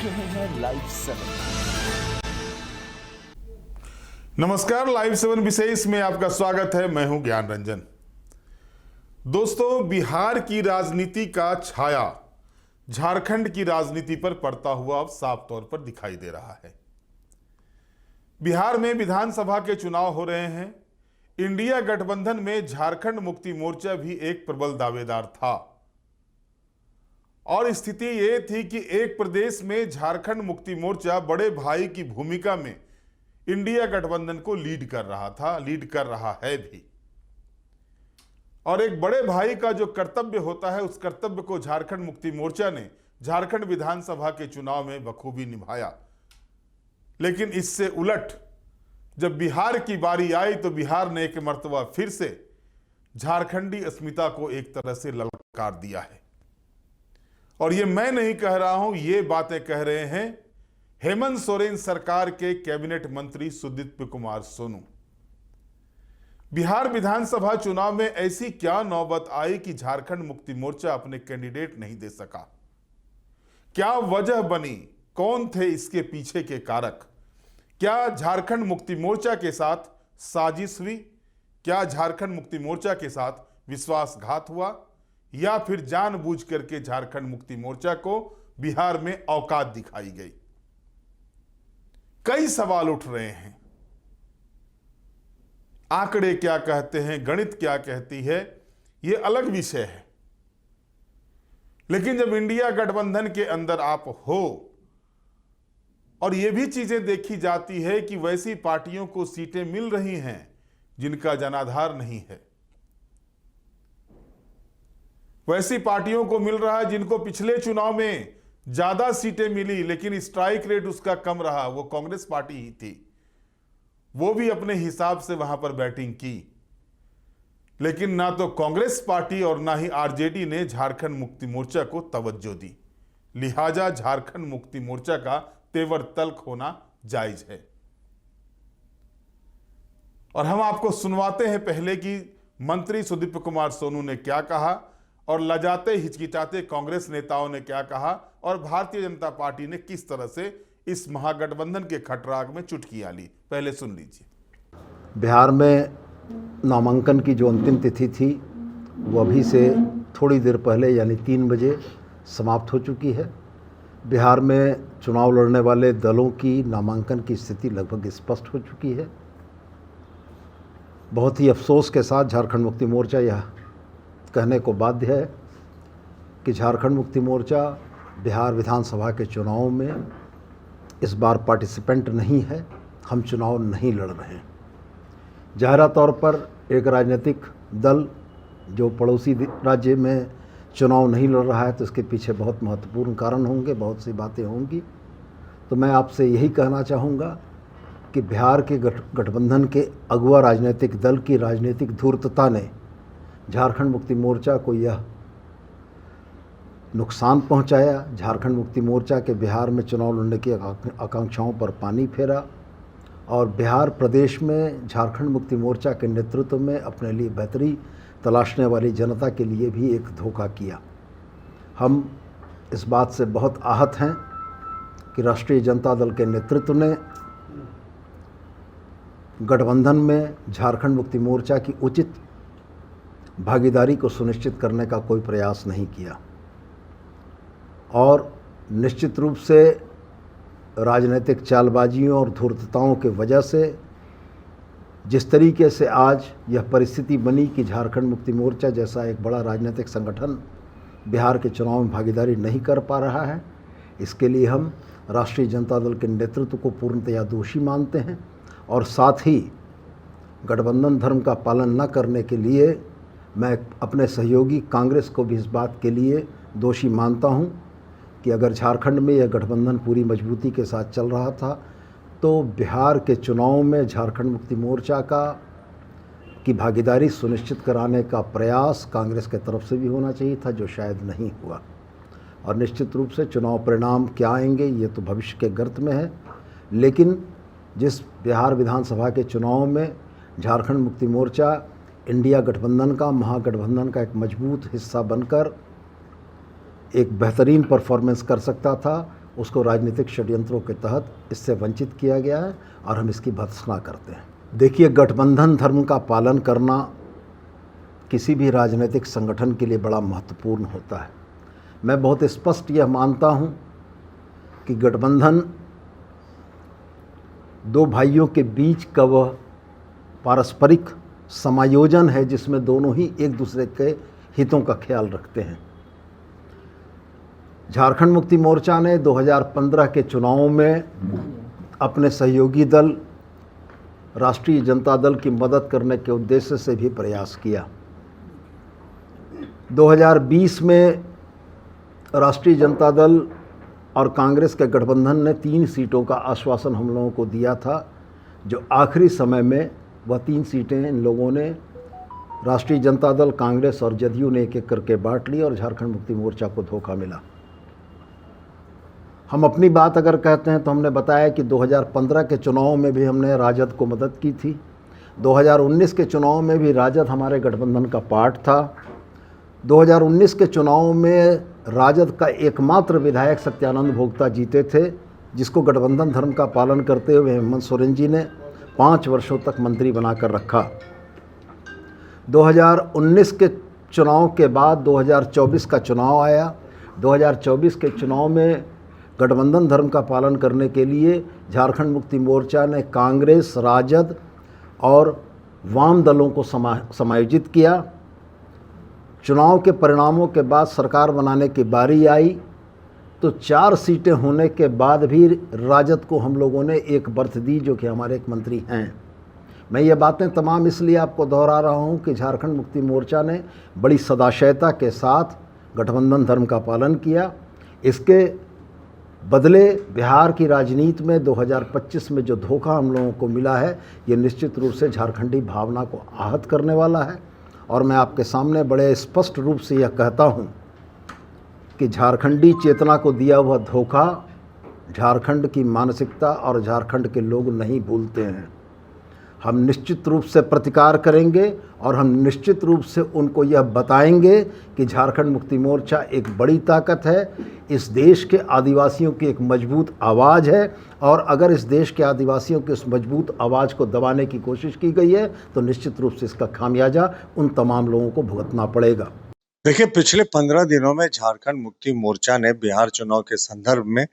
रहे हैं लाइव 7। नमस्कार, लाइव 7 विशेष में आपका स्वागत है। मैं हूं ज्ञान रंजन। दोस्तों, बिहार की राजनीति का छाया झारखंड की राजनीति पर पड़ता हुआ अब साफ तौर पर दिखाई दे रहा है। बिहार में विधानसभा के चुनाव हो रहे हैं। इंडिया गठबंधन में झारखंड मुक्ति मोर्चा भी एक प्रबल दावेदार था और स्थिति ये थी कि एक प्रदेश में झारखंड मुक्ति मोर्चा बड़े भाई की भूमिका में इंडिया गठबंधन को लीड कर रहा है भी। और एक बड़े भाई का जो कर्तव्य होता है, उस कर्तव्य को झारखंड मुक्ति मोर्चा ने झारखंड विधानसभा के चुनाव में बखूबी निभाया। लेकिन इससे उलट जब बिहार की बारी आई तो बिहार ने एक मर्तबा फिर से झारखंडी अस्मिता को एक तरह से ललकार दिया है। और ये मैं नहीं कह रहा हूं, ये बातें कह रहे हैं हेमंत सोरेन सरकार के कैबिनेट मंत्री सुदीप्त कुमार सोनू। बिहार विधानसभा चुनाव में ऐसी क्या नौबत आई कि झारखंड मुक्ति मोर्चा अपने कैंडिडेट नहीं दे सका? क्या वजह बनी? कौन थे इसके पीछे के कारक? क्या झारखंड मुक्ति मोर्चा के साथ साजिश हुई? क्या झारखंड मुक्ति मोर्चा के साथ विश्वासघात हुआ, या फिर जानबूझ करके झारखंड मुक्ति मोर्चा को बिहार में औकात दिखाई गई? कई सवाल उठ रहे हैं। आंकड़े क्या कहते हैं, गणित क्या कहती है, यह अलग विषय है। लेकिन जब इंडिया गठबंधन के अंदर आप हो और यह भी चीजें देखी जाती है कि वैसी पार्टियों को सीटें मिल रही हैं जिनका जनाधार नहीं है, वैसी पार्टियों को मिल रहा है जिनको पिछले चुनाव में ज्यादा सीटें मिली लेकिन स्ट्राइक रेट उसका कम रहा, वो कांग्रेस पार्टी ही थी। वो भी अपने हिसाब से वहां पर बैटिंग की, लेकिन ना तो कांग्रेस पार्टी और ना ही आरजेडी ने झारखंड मुक्ति मोर्चा को तवज्जो दी। लिहाजा झारखंड मुक्ति मोर्चा का तेवर तल्ख होना जायज है। और हम आपको सुनवाते हैं पहले कि मंत्री सुदीप्त कुमार सोनू ने क्या कहा और लजाते हिचकिचाते कांग्रेस नेताओं ने क्या कहा और भारतीय जनता पार्टी ने किस तरह से इस महागठबंधन के खटराग में चुटकियां ली। पहले सुन लीजिए। बिहार में नामांकन की जो अंतिम तिथि थी वो अभी से थोड़ी देर पहले यानी 3 बजे समाप्त हो चुकी है। बिहार में चुनाव लड़ने वाले दलों की नामांकन की स्थिति लगभग स्पष्ट हो चुकी है। बहुत ही अफसोस के साथ झारखंड मुक्ति मोर्चा यह कहने को बाध्य है कि झारखंड मुक्ति मोर्चा बिहार विधानसभा के चुनाव में इस बार पार्टिसिपेंट नहीं है। हम चुनाव नहीं लड़ रहे हैं। ज़ाहिरा तौर पर एक राजनीतिक दल जो पड़ोसी राज्य में चुनाव नहीं लड़ रहा है तो इसके पीछे बहुत महत्वपूर्ण कारण होंगे, बहुत सी बातें होंगी। तो मैं आपसे यही कहना चाहूँगा कि बिहार के गठबंधन के अगुआ राजनीतिक दल की राजनीतिक धूर्तता ने झारखंड मुक्ति मोर्चा को यह नुकसान पहुंचाया। झारखंड मुक्ति मोर्चा के बिहार में चुनाव लड़ने की आकांक्षाओं पर पानी फेरा और बिहार प्रदेश में झारखंड मुक्ति मोर्चा के नेतृत्व में अपने लिए बेहतरी तलाशने वाली जनता के लिए भी एक धोखा किया। हम इस बात से बहुत आहत हैं कि राष्ट्रीय जनता दल के नेतृत्व ने गठबंधन में झारखंड मुक्ति मोर्चा की उचित भागीदारी को सुनिश्चित करने का कोई प्रयास नहीं किया और निश्चित रूप से राजनीतिक चालबाजियों और धूर्तताओं की वजह से जिस तरीके से आज यह परिस्थिति बनी कि झारखंड मुक्ति मोर्चा जैसा एक बड़ा राजनीतिक संगठन बिहार के चुनाव में भागीदारी नहीं कर पा रहा है, इसके लिए हम राष्ट्रीय जनता दल के नेतृत्व को पूर्णतया दोषी मानते हैं और साथ ही गठबंधन धर्म का पालन न करने के लिए मैं अपने सहयोगी कांग्रेस को भी इस बात के लिए दोषी मानता हूं कि अगर झारखंड में यह गठबंधन पूरी मजबूती के साथ चल रहा था तो बिहार के चुनाव में झारखंड मुक्ति मोर्चा की भागीदारी सुनिश्चित कराने का प्रयास कांग्रेस के तरफ से भी होना चाहिए था, जो शायद नहीं हुआ। और निश्चित रूप से चुनाव परिणाम क्या आएंगे ये तो भविष्य के गर्त में है, लेकिन जिस बिहार विधानसभा के चुनाव में झारखंड मुक्ति मोर्चा इंडिया गठबंधन का, महागठबंधन का एक मजबूत हिस्सा बनकर एक बेहतरीन परफॉर्मेंस कर सकता था, उसको राजनीतिक षड्यंत्रों के तहत इससे वंचित किया गया है और हम इसकी भर्त्सना करते हैं। देखिए, गठबंधन धर्म का पालन करना किसी भी राजनीतिक संगठन के लिए बड़ा महत्वपूर्ण होता है। मैं बहुत स्पष्ट यह मानता हूँ कि गठबंधन दो भाइयों के बीच का वह पारस्परिक समायोजन है जिसमें दोनों ही एक दूसरे के हितों का ख्याल रखते हैं। झारखंड मुक्ति मोर्चा ने 2015 के चुनावों में अपने सहयोगी दल राष्ट्रीय जनता दल की मदद करने के उद्देश्य से भी प्रयास किया। 2020 में राष्ट्रीय जनता दल और कांग्रेस के गठबंधन ने 3 सीटों का आश्वासन हम लोगों को दिया था, जो आखिरी समय में वह 3 सीटें इन लोगों ने राष्ट्रीय जनता दल, कांग्रेस और जदयू ने एक-एक करके बांट ली और झारखंड मुक्ति मोर्चा को धोखा मिला। हम अपनी बात अगर कहते हैं तो हमने बताया कि 2015 के चुनाव में भी हमने राजद को मदद की थी। 2019 के चुनाव में भी राजद हमारे गठबंधन का पार्ट था। 2019 के चुनाव में राजद का एकमात्र विधायक सत्यानंद भोक्ता जीते थे, जिसको गठबंधन धर्म का पालन करते हुए हेमंत सोरेन जी ने 5 वर्षों तक मंत्री बनाकर रखा। 2019 के चुनाव के बाद 2024 का चुनाव आया। 2024 के चुनाव में गठबंधन धर्म का पालन करने के लिए झारखंड मुक्ति मोर्चा ने कांग्रेस, राजद और वाम दलों को समायोजित किया। चुनाव के परिणामों के बाद सरकार बनाने की बारी आई तो 4 सीटें होने के बाद भी राजद को हम लोगों ने एक बर्थ दी, जो कि हमारे एक मंत्री हैं। मैं ये बातें तमाम इसलिए आपको दोहरा रहा हूँ कि झारखंड मुक्ति मोर्चा ने बड़ी सदाशयता के साथ गठबंधन धर्म का पालन किया। इसके बदले बिहार की राजनीति में 2025 में जो धोखा हम लोगों को मिला है, ये निश्चित रूप से झारखंडी भावना को आहत करने वाला है। और मैं आपके सामने बड़े स्पष्ट रूप से यह कहता हूँ कि झारखंडी चेतना को दिया हुआ धोखा झारखंड की मानसिकता और झारखंड के लोग नहीं भूलते हैं। हम निश्चित रूप से प्रतिकार करेंगे और हम निश्चित रूप से उनको यह बताएंगे कि झारखंड मुक्ति मोर्चा एक बड़ी ताकत है, इस देश के आदिवासियों की एक मजबूत आवाज़ है, और अगर इस देश के आदिवासियों की उस मजबूत आवाज़ को दबाने की कोशिश की गई है तो निश्चित रूप से इसका खामियाजा उन तमाम लोगों को भुगतना पड़ेगा। देखिए, पिछले 15 दिनों में झारखंड मुक्ति मोर्चा ने बिहार चुनाव के संदर्भ में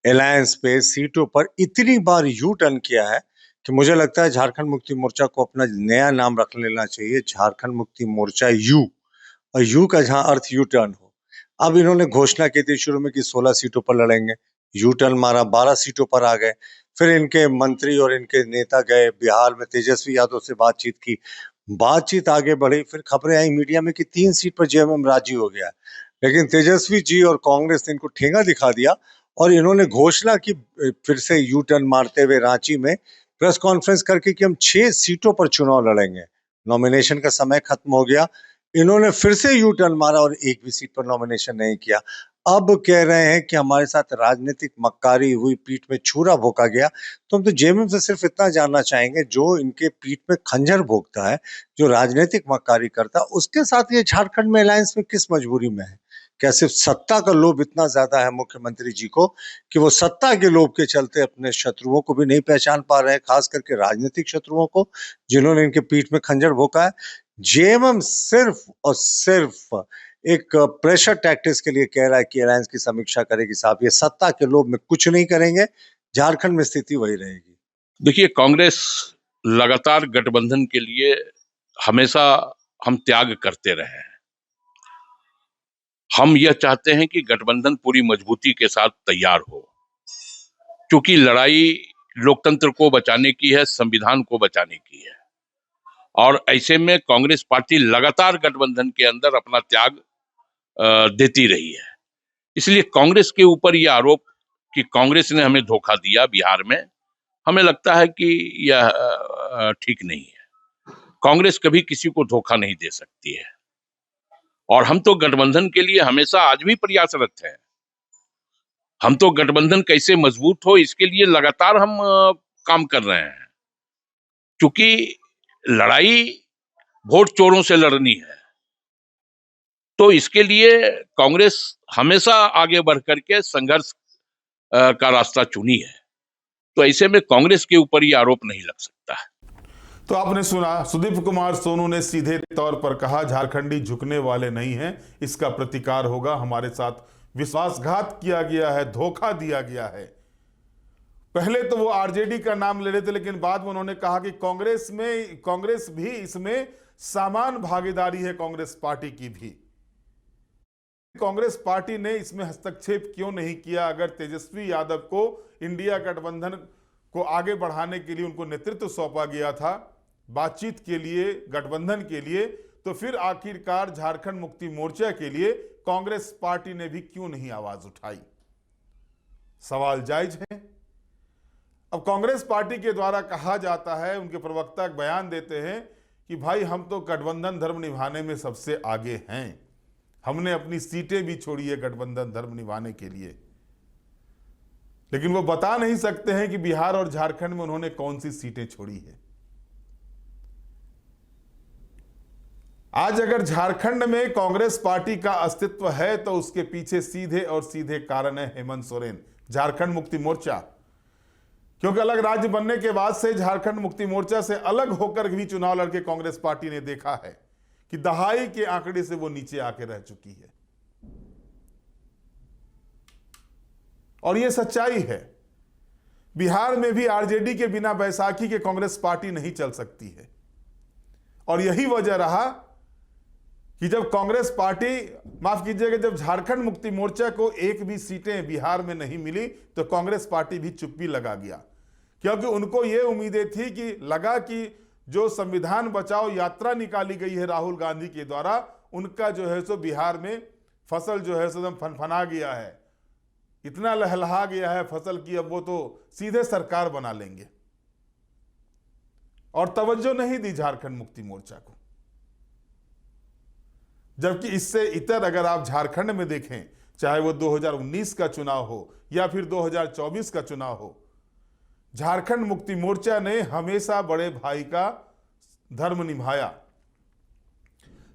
अलायंस पे सीटों पर इतनी बार यू टर्न किया है कि मुझे लगता है झारखंड मुक्ति मोर्चा को अपना नया नाम रख लेना चाहिए, झारखंड मुक्ति मोर्चा यू, और यू का जहां अर्थ यू टर्न हो। अब इन्होंने घोषणा की थी शुरू में कि 16 सीटों पर लड़ेंगे, यू टर्न मारा, 12 सीटों पर आ गए। फिर इनके मंत्री और इनके नेता गए बिहार में, तेजस्वी यादव से बातचीत की, बातचीत आगे बढ़ी। फिर खबरें आई मीडिया में कि 3 सीट पर जेएमएम राजी हो गया, लेकिन तेजस्वी जी और कांग्रेस ने इनको ठेंगा दिखा दिया और इन्होंने घोषणा की फिर से यू टर्न मारते हुए रांची में प्रेस कॉन्फ्रेंस करके कि हम 6 सीटों पर चुनाव लड़ेंगे। नॉमिनेशन का समय खत्म हो गया, इन्होंने फिर से यू टर्न मारा और एक भी सीट पर नॉमिनेशन नहीं किया। अब कह रहे हैं कि हमारे साथ राजनीतिक मक्कारी हुई, पीठ में छुरा भोंका गया। तो हम तो जेएमएम से सिर्फ इतना जानना चाहेंगे, जो इनके पीठ में खंजर भोंकता है, जो राजनीतिक मक्कारी करता है, उसके साथ ये झारखंड में अलायंस में किस मजबूरी में है? क्या सिर्फ सत्ता का लोभ इतना ज्यादा है मुख्यमंत्री जी को कि वो सत्ता के लोभ के चलते अपने शत्रुओं को भी नहीं पहचान पा रहे हैं, खास करके राजनीतिक शत्रुओं को जिन्होंने इनके पीठ में खंजर भोंका है? जेएमएम सिर्फ और सिर्फ एक प्रेशर टैक्टिक्स के लिए कह रहा है कि अलायंस की समीक्षा करेगी। साहब, ये सत्ता के लोभ में कुछ नहीं करेंगे, झारखंड में स्थिति वही रहेगी। देखिए, कांग्रेस लगातार गठबंधन के लिए हमेशा हम त्याग करते रहे हैं। हम यह चाहते हैं कि गठबंधन पूरी मजबूती के साथ तैयार हो, क्योंकि लड़ाई लोकतंत्र को बचाने की है, संविधान को बचाने की है। और ऐसे में कांग्रेस पार्टी लगातार गठबंधन के अंदर अपना त्याग देती रही है। इसलिए कांग्रेस के ऊपर यह आरोप कि कांग्रेस ने हमें धोखा दिया बिहार में, हमें लगता है कि यह ठीक नहीं है। कांग्रेस कभी किसी को धोखा नहीं दे सकती है, और हम तो गठबंधन के लिए हमेशा आज भी प्रयासरत हैं। हम तो गठबंधन कैसे मजबूत हो इसके लिए लगातार हम काम कर रहे हैं, क्योंकि लड़ाई वोट चोरों से लड़नी है। तो इसके लिए कांग्रेस हमेशा आगे बढ़ करके संघर्ष का रास्ता चुनी है। तो ऐसे में कांग्रेस के ऊपर ये आरोप नहीं लग सकता है। तो आपने सुना, सुदीप कुमार सोनू ने सीधे तौर पर कहा झारखंडी झुकने वाले नहीं हैं, इसका प्रतिकार होगा, हमारे साथ विश्वासघात किया गया है, धोखा दिया गया है। पहले तो वो आरजेडी का नाम ले रहे थे, लेकिन बाद में उन्होंने कहा कि कांग्रेस भी इसमें समान भागीदारी है, कांग्रेस पार्टी की भी। कांग्रेस पार्टी ने इसमें हस्तक्षेप क्यों नहीं किया? अगर तेजस्वी यादव को इंडिया गठबंधन को आगे बढ़ाने के लिए उनको नेतृत्व सौंपा गया था, बातचीत के लिए, गठबंधन के लिए, तो फिर आखिरकार झारखंड मुक्ति मोर्चा के लिए कांग्रेस पार्टी ने भी क्यों नहीं आवाज उठाई? सवाल जायज है। अब कांग्रेस पार्टी के द्वारा कहा जाता है, उनके प्रवक्ता बयान देते हैं कि भाई हम तो गठबंधन धर्म निभाने में सबसे आगे हैं, हमने अपनी सीटें भी छोड़ी है गठबंधन धर्म निभाने के लिए। लेकिन वो बता नहीं सकते हैं कि बिहार और झारखंड में उन्होंने कौन सी सीटें छोड़ी है। आज अगर झारखंड में कांग्रेस पार्टी का अस्तित्व है तो उसके पीछे सीधे और सीधे कारण है हेमंत सोरेन, झारखंड मुक्ति मोर्चा। क्योंकि अलग राज्य बनने के बाद से झारखंड मुक्ति मोर्चा से अलग होकर भी चुनाव लड़के कांग्रेस पार्टी ने देखा है कि दहाई के आंकड़े से वो नीचे आके रह चुकी है। और यह सच्चाई है। बिहार में भी आरजेडी के बिना बैसाखी के कांग्रेस पार्टी नहीं चल सकती है। और यही वजह रहा कि जब कांग्रेस पार्टी, माफ कीजिएगा, जब झारखंड मुक्ति मोर्चा को एक भी सीटें बिहार में नहीं मिली तो कांग्रेस पार्टी भी चुप्पी लगा गया। क्योंकि उनको यह उम्मीदें थी कि लगा कि जो संविधान बचाओ यात्रा निकाली गई है राहुल गांधी के द्वारा, उनका जो है सो बिहार में फसल जो है सो फनफना गया है, इतना लहलहा गया है फसल की, अब वो तो सीधे सरकार बना लेंगे। और तवज्जो नहीं दी झारखंड मुक्ति मोर्चा को। जबकि इससे इतर अगर आप झारखंड में देखें, चाहे वो 2019 का चुनाव हो या फिर 2024 का चुनाव हो, झारखंड मुक्ति मोर्चा ने हमेशा बड़े भाई का धर्म निभाया,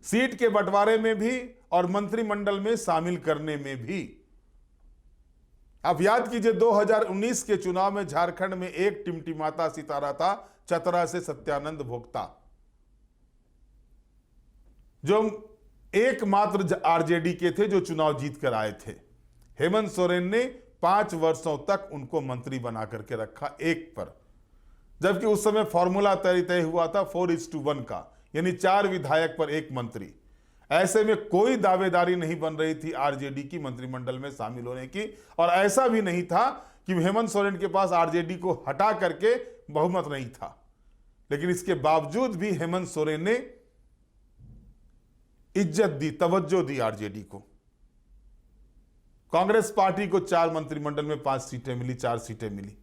सीट के बंटवारे में भी और मंत्रिमंडल में शामिल करने में भी। आप याद कीजिए 2019 के चुनाव में झारखंड में एक टिमटिमाता सितारा था, चतरा से सत्यानंद भोक्ता, जो एकमात्र आरजेडी के थे जो चुनाव जीत कर आए थे। हेमंत सोरेन ने 5 वर्षों तक उनको मंत्री बना करके रखा एक पर, जबकि उस समय फॉर्मूला तय हुआ था 4:1 का, यानी 4 विधायक पर 1 मंत्री। ऐसे में कोई दावेदारी नहीं बन रही थी आरजेडी की मंत्रिमंडल में शामिल होने की। और ऐसा भी नहीं था कि हेमंत सोरेन के पास आरजेडी को हटा करके बहुमत नहीं था, लेकिन इसके बावजूद भी हेमंत सोरेन ने इज्जत दी, तवज्जो दी आरजेडी को। कांग्रेस पार्टी को 4 मंत्रिमंडल में 5 सीटें मिली, 4 सीटें मिली।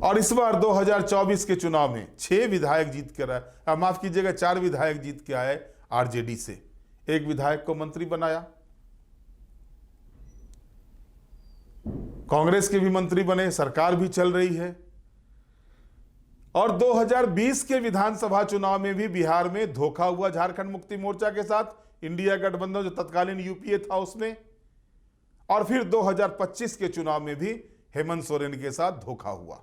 और इस बार 2024 के चुनाव में 6 विधायक जीत कर आए, माफ कीजिएगा 4 विधायक जीत के आए आरजेडी से, 1 विधायक को मंत्री बनाया। कांग्रेस के भी मंत्री बने, सरकार भी चल रही है। और 2020 के विधानसभा चुनाव में भी बिहार में धोखा हुआ झारखंड मुक्ति मोर्चा के साथ, इंडिया गठबंधन जो तत्कालीन यूपीए था उसमें। और फिर 2025 के चुनाव में भी हेमंत सोरेन के साथ धोखा हुआ।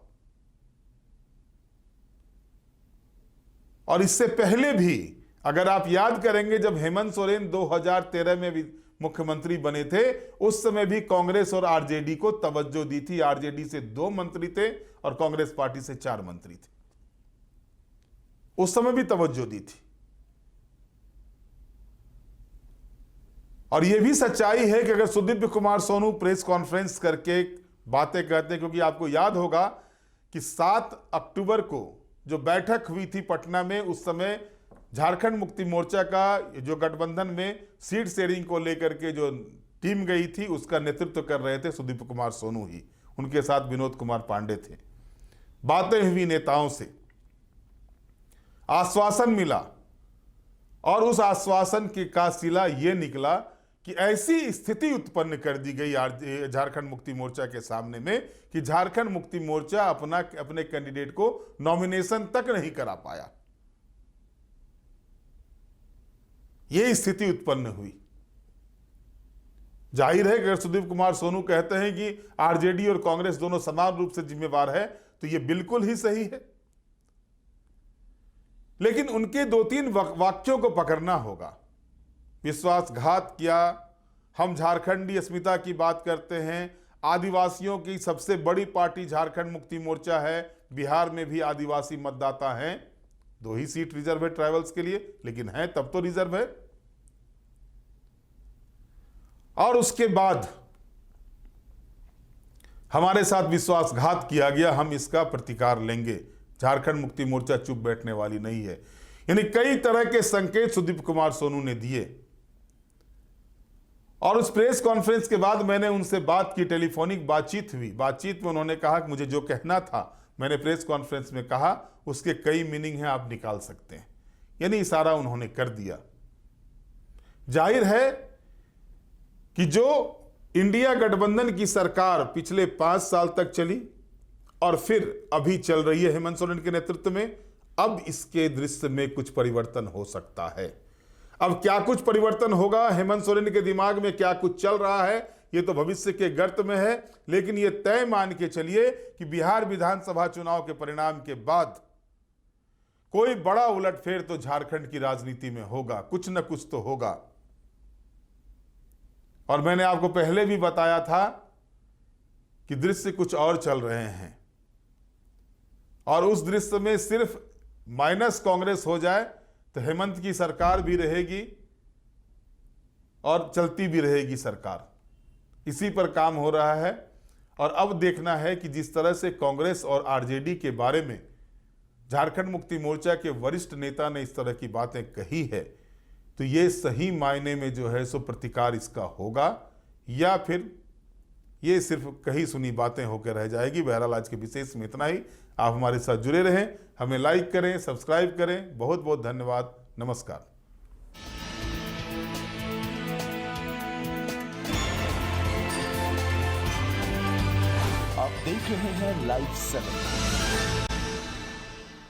और इससे पहले भी अगर आप याद करेंगे, जब हेमंत सोरेन 2013 में भी मुख्यमंत्री बने थे, उस समय भी कांग्रेस और आरजेडी को तवज्जो दी थी। आरजेडी से 2 मंत्री थे और कांग्रेस पार्टी से 4 मंत्री थे, उस समय भी तवज्जो दी थी। और यह भी सच्चाई है कि अगर सुदीप कुमार सोनू प्रेस कॉन्फ्रेंस करके बातें कहते हैं, क्योंकि आपको याद होगा कि 7 अक्टूबर को जो बैठक हुई थी पटना में, उस समय झारखंड मुक्ति मोर्चा का जो गठबंधन में सीट शेयरिंग को लेकर के जो टीम गई थी, उसका नेतृत्व कर रहे थे सुदीप कुमार सोनू ही, उनके साथ विनोद कुमार पांडे थे। बातें हुई नेताओं से, आश्वासन मिला, और उस आश्वासन का सिला यह निकला कि ऐसी स्थिति उत्पन्न कर दी गई झारखंड मुक्ति मोर्चा के सामने में कि झारखंड मुक्ति मोर्चा अपने कैंडिडेट को नॉमिनेशन तक नहीं करा पाया। यह स्थिति उत्पन्न हुई। जाहिर है कि अगर सुदीप कुमार सोनू कहते हैं कि आरजेडी और कांग्रेस दोनों समान रूप से जिम्मेवार है तो यह बिल्कुल ही सही है, लेकिन उनके 2-3 वाक्यों को पकड़ना होगा। विश्वासघात किया, हम झारखंडी अस्मिता की बात करते हैं, आदिवासियों की सबसे बड़ी पार्टी झारखंड मुक्ति मोर्चा है, बिहार में भी आदिवासी मतदाता हैं, 2 ही सीट रिजर्व है ट्राइबल्स के लिए, लेकिन है तब तो रिजर्व है। और उसके बाद हमारे साथ विश्वासघात किया गया, हम इसका प्रतिकार लेंगे, झारखंड मुक्ति मोर्चा चुप बैठने वाली नहीं है। यानी कई तरह के संकेत सुदीप कुमार सोनू ने दिए। और उस प्रेस कॉन्फ्रेंस के बाद मैंने उनसे बात की, टेलीफोनिक बातचीत हुई। बातचीत में उन्होंने कहा कि मुझे जो कहना था मैंने प्रेस कॉन्फ्रेंस में कहा, उसके कई मीनिंग हैं, आप निकाल सकते हैं। यानी इशारा उन्होंने कर दिया। जाहिर है कि जो इंडिया गठबंधन की सरकार पिछले 5 साल तक चली और फिर अभी चल रही है हेमंत सोरेन के नेतृत्व में, अब इसके दृश्य में कुछ परिवर्तन हो सकता है। अब क्या कुछ परिवर्तन होगा, हेमंत सोरेन के दिमाग में क्या कुछ चल रहा है, ये तो भविष्य के गर्त में है। लेकिन ये तय मान के चलिए कि बिहार विधानसभा चुनाव के परिणाम के बाद कोई बड़ा उलटफेर तो झारखंड की राजनीति में होगा, कुछ न कुछ तो होगा। और मैंने आपको पहले भी बताया था कि दृश्य कुछ और चल रहे हैं, और उस दृश्य में सिर्फ माइनस कांग्रेस हो जाए तो हेमंत की सरकार भी रहेगी और चलती भी रहेगी सरकार। इसी पर काम हो रहा है। और अब देखना है कि जिस तरह से कांग्रेस और आरजेडी के बारे में झारखंड मुक्ति मोर्चा के वरिष्ठ नेता ने इस तरह की बातें कही है, तो ये सही मायने में जो है सो प्रतिकार इसका होगा, या फिर ये सिर्फ कही सुनी बातें होकर रह जाएगी। बहरहाल आज के विशेष में इतना ही। आप हमारे साथ जुड़े रहें, हमें लाइक करें, सब्सक्राइब करें। बहुत बहुत धन्यवाद। नमस्कार। आप देख रहे हैं लाइव 7।